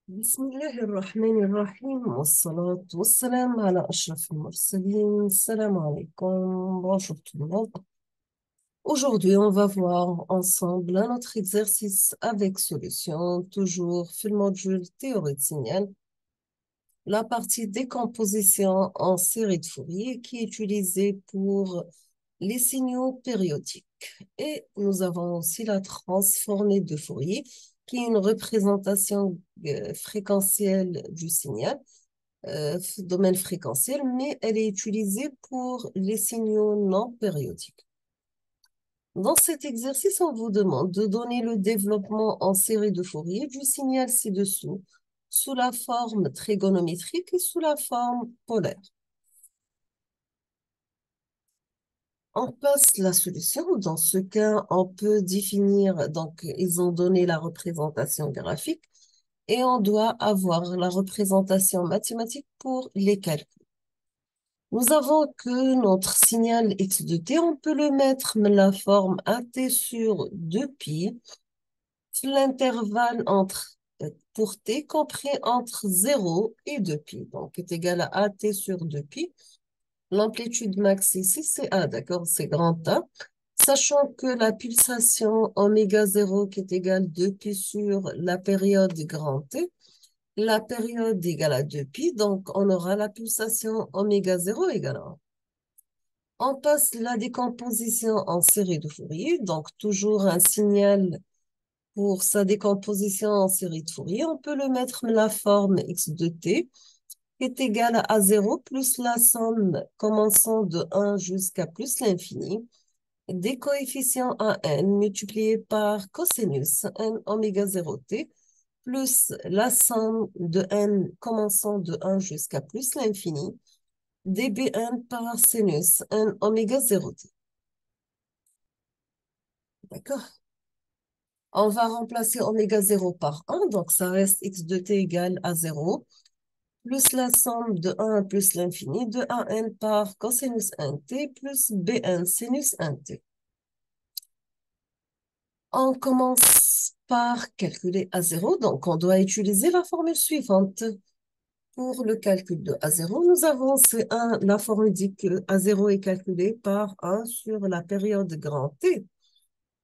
بسم الله الرحمن الرحيم والصلاة والسلام على أشرف المرسلين. السلام عليكم. Bonjour tout le monde. Aujourd'hui, on va voir ensemble un autre exercice avec solution, toujours في المودule théorie de signal, la partie décomposition en série de Fourier qui est utilisée pour les signaux périodiques. Et nous avons aussi la transformée de Fourier, qui est une représentation fréquentielle du signal, domaine fréquentiel, mais elle est utilisée pour les signaux non périodiques. Dans cet exercice, on vous demande de donner le développement en série de Fourier du signal ci-dessous, sous la forme trigonométrique et sous la forme polaire. On passe la solution. Dans ce cas, on peut définir, donc ils ont donné la représentation graphique et on doit avoir la représentation mathématique pour les calculs. Nous avons que notre signal x de t, on peut le mettre la forme at sur 2pi, l'intervalle entre pour t compris entre 0 et 2pi, donc est égal à at sur 2pi. L'amplitude max ici, c'est A, d'accord? C'est grand A. Sachant que la pulsation oméga 0 qui est égale 2pi sur la période grand T, la période égale à 2pi, donc on aura la pulsation oméga 0 égale à 1. On passe la décomposition en série de Fourier, donc toujours un signal pour sa décomposition en série de Fourier. On peut le mettre la forme x de t est égal à 0 plus la somme commençant de 1 jusqu'à plus l'infini des coefficients a n multipliés par cosinus n oméga 0t plus la somme de n commençant de 1 jusqu'à plus l'infini dbn par sinus n oméga 0t. D'accord? On va remplacer oméga 0 par 1, donc ça reste x de t égale à 0. Plus la somme de 1 plus l'infini de an par cosinus 1t plus bn sinus 1t. On commence par calculer A0, donc on doit utiliser la formule suivante. Pour le calcul de A0, nous avons C1, la formule dit que A0 est calculé par 1 sur la période grand T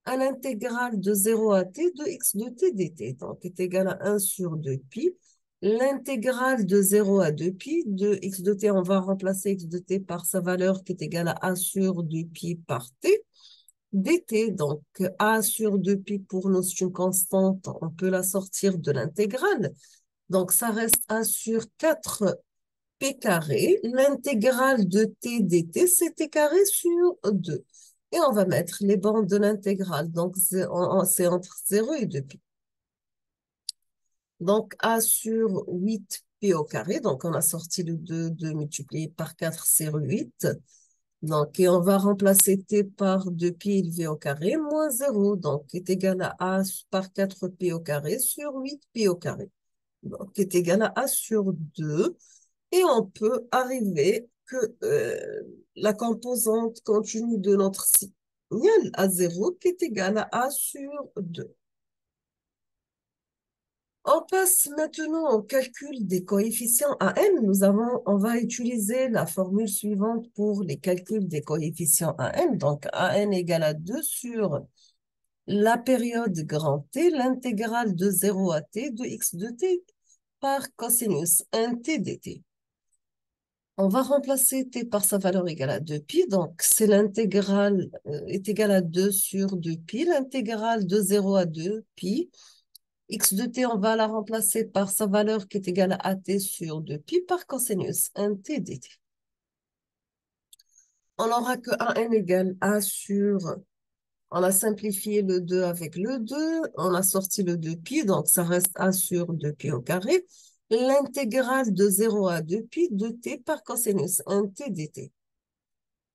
à l'intégrale de 0 à t de x de t dt, donc est égal à 1 sur 2pi. L'intégrale de 0 à 2pi de x de t, on va remplacer x de t par sa valeur qui est égale à a sur 2pi par t dt. Donc a sur 2pi pour nous c'est une constante, on peut la sortir de l'intégrale. Donc ça reste a sur 4p carré. L'intégrale de t dt c'est t carré sur 2. Et on va mettre les bandes de l'intégrale. Donc, c'est entre 0 et 2pi. Donc, a sur 8p au carré. Donc, on a sorti le 2 multiplié par 4, c'est 8. Donc, et on va remplacer t par 2pi élevé au carré moins 0. Donc, est égal à a par 4p au carré sur 8p au carré. Donc, est égal à a sur 2. Et on peut arriver que la composante continue de notre signal à 0 qui est égale à a sur 2. On passe maintenant au calcul des coefficients AN. On va utiliser la formule suivante pour les calculs des coefficients AN. Donc, AN égale à 2 sur la période grand T, l'intégrale de 0 à t de x de t par cosinus 1t dt. On va remplacer t par sa valeur égale à 2pi, donc c'est l'intégrale est égale à 2 sur 2pi, l'intégrale de 0 à 2pi. X de t, on va la remplacer par sa valeur qui est égale à at sur 2pi par cosinus 1t dt. On aura que an égale a sur, on a simplifié le 2 avec le 2, on a sorti le 2pi, donc ça reste a sur 2pi au carré. L'intégrale de 0 à 2pi de t par cosinus 1t dt.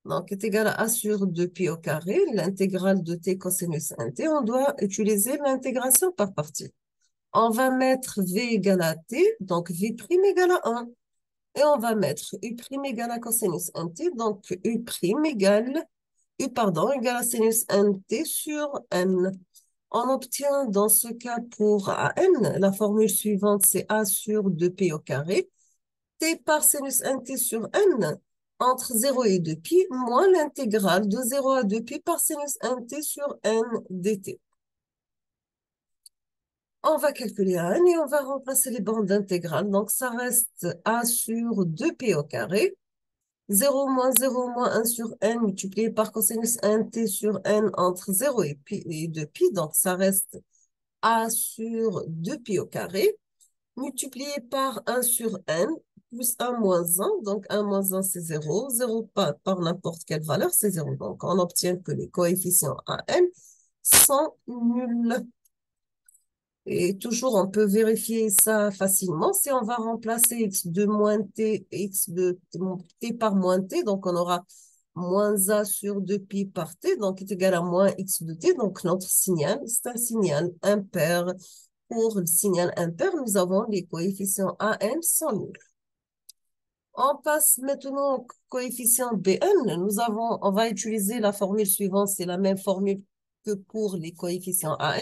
Donc, est égal à a sur 2pi au carré. L'intégrale de t cosinus 1t, on doit utiliser l'intégration par partie. On va mettre v égale à t, donc v' égale à 1. Et on va mettre u' égale à cosinus 1t, donc u' égale, égale à sinus 1t sur n. On obtient dans ce cas pour AN, la formule suivante, c'est A sur 2P au carré, T par sinus 1T sur N entre 0 et 2pi, moins l'intégrale de 0 à 2pi par sinus 1T sur N dt. On va calculer AN et on va remplacer les bandes d'intégrale. Donc, ça reste A sur 2P au carré. 0 moins 0 moins 1 sur n multiplié par cosinus 1t sur n entre 0 et 2pi. Donc, ça reste a sur 2pi au carré multiplié par 1 sur n plus 1 moins 1. Donc, 1 moins 1, c'est 0. 0 par n'importe quelle valeur, c'est 0. Donc, on obtient que les coefficients a n sont nuls. Et toujours, on peut vérifier ça facilement. Si on va remplacer x2 moins t, x2 t par moins t, donc on aura moins a sur 2pi par t, donc est égal à moins x de t. Donc notre signal, c'est un signal impair. Pour le signal impair, nous avons les coefficients an sont nuls. On passe maintenant au coefficient bn. On va utiliser la formule suivante, c'est la même formule que pour les coefficients an,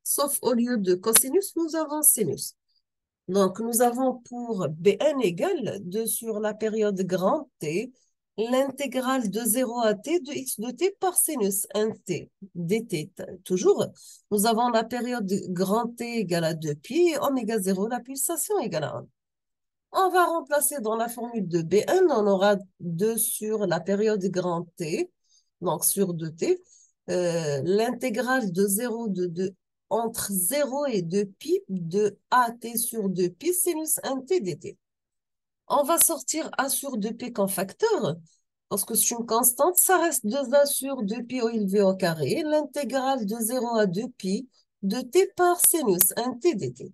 sauf au lieu de cosinus, nous avons sinus. Donc, nous avons pour bn égale 2 sur la période grand t, l'intégrale de 0 à t de x de t par sinus 1t dt. Toujours, nous avons la période grand t égale à 2pi et oméga 0, la pulsation égale à 1. On va remplacer dans la formule de Bn, on aura 2 sur la période grand T, donc sur 2T, l'intégrale de 0 entre 0 et 2pi de AT sur 2pi sinus 1T dt. On va sortir A sur 2P comme facteur, parce que c'est une constante, ça reste 2A sur 2pi au élevé au carré, l'intégrale de 0 à 2pi de T par sinus 1T dt.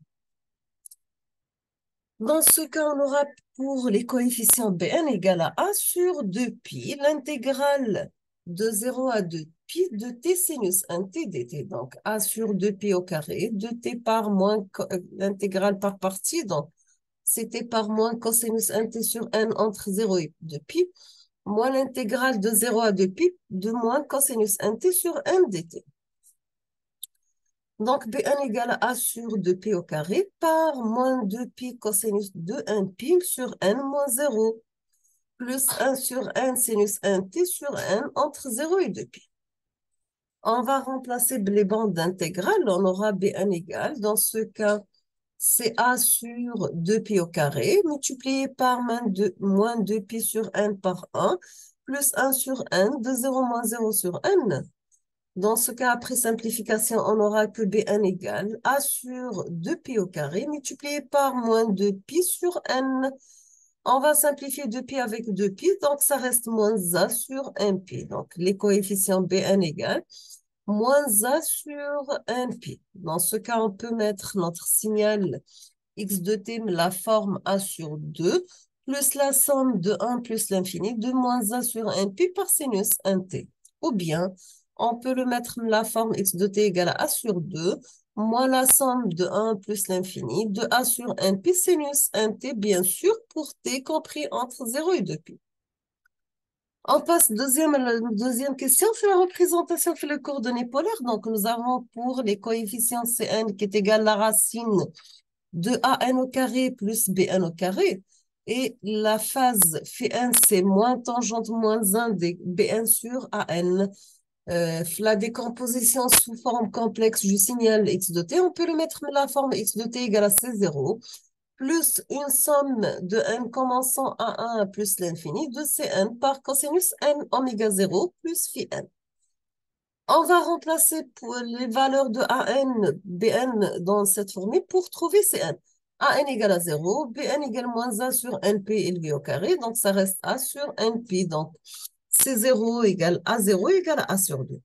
Dans ce cas, on aura pour les coefficients Bn égal à A sur 2pi, l'intégrale de 0 à 2pi de t sinus 1t dt. Donc, A sur 2pi au carré, 2t par moins l'intégrale par partie. Donc, c'est t par moins cosinus 1t sur n entre 0 et 2pi, moins l'intégrale de 0 à 2pi de moins cosinus 1t sur n dt. Donc, Bn égale à A sur 2pi au carré par moins 2pi cosinus de 1pi sur n moins 0 plus 1 sur n sinus 1t sur n entre 0 et 2pi. On va remplacer les bandes d'intégrale. On aura Bn égale, dans ce cas, c'est A sur 2pi au carré multiplié par moins 2pi sur n par 1 plus 1 sur n de 0 moins 0 sur n. Dans ce cas, après simplification, on aura que Bn égale A sur 2pi au carré multiplié par moins 2pi sur n. On va simplifier 2pi avec 2pi, donc ça reste moins A sur 1pi. Donc, les coefficients Bn égale moins A sur 1pi. Dans ce cas, on peut mettre notre signal x de t, la forme A sur 2, plus la somme de 1 plus l'infini de moins A sur 1pi par sinus 1t. Ou bien, on peut le mettre la forme x de t égale à A sur 2, moins la somme de 1 plus l'infini de A sur 1pi sinus 1t, bien sûr, pour t compris entre 0 et 2pi. On passe deuxième question, c'est la représentation sur les coordonnées polaires. Donc, nous avons pour les coefficients Cn qui est égal à la racine de an au carré plus bn au carré. Et la phase φn, c'est moins tangente moins 1 de bn sur an. La décomposition sous forme complexe du signal x de t, on peut le mettre la forme x de t égale à c0 plus une somme de n commençant à 1 plus l'infini de Cn par cosinus n oméga 0 plus phi n. On va remplacer pour les valeurs de an, bn dans cette formule pour trouver Cn. An égale à 0, bn égale moins a sur np élevé au carré, donc ça reste a sur np. Donc C0 égale A0 égale à A sur 2.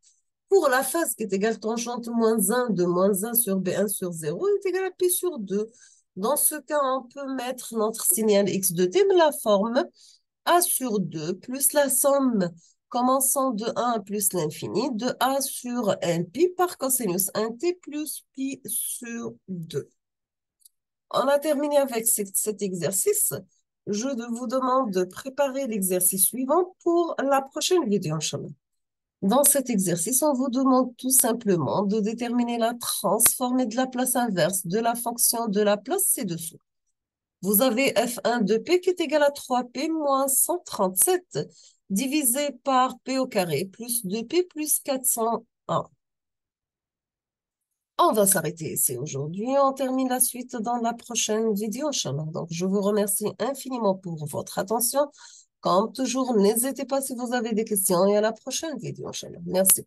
Pour la phase qui est égale tangente moins 1 de moins 1 sur B1 sur 0 est égale à P sur 2. Dans ce cas, on peut mettre notre signal x de t, mais la forme A sur 2 plus la somme commençant de 1 plus l'infini de A sur 1pi par cosinus 1t plus pi sur 2. On a terminé avec cet exercice. Je vous demande de préparer l'exercice suivant pour la prochaine vidéo, Inch'Allah. Dans cet exercice, on vous demande tout simplement de déterminer la transformée de la place inverse de la fonction de la place ci-dessous. Vous avez f1 de p qui est égal à 3p moins 137 divisé par p au carré plus 2p plus 401. On va s'arrêter ici aujourd'hui. On termine la suite dans la prochaine vidéo, Inch'Allah. Donc, je vous remercie infiniment pour votre attention. Comme toujours, n'hésitez pas si vous avez des questions et à la prochaine vidéo, Inch'Allah. Merci.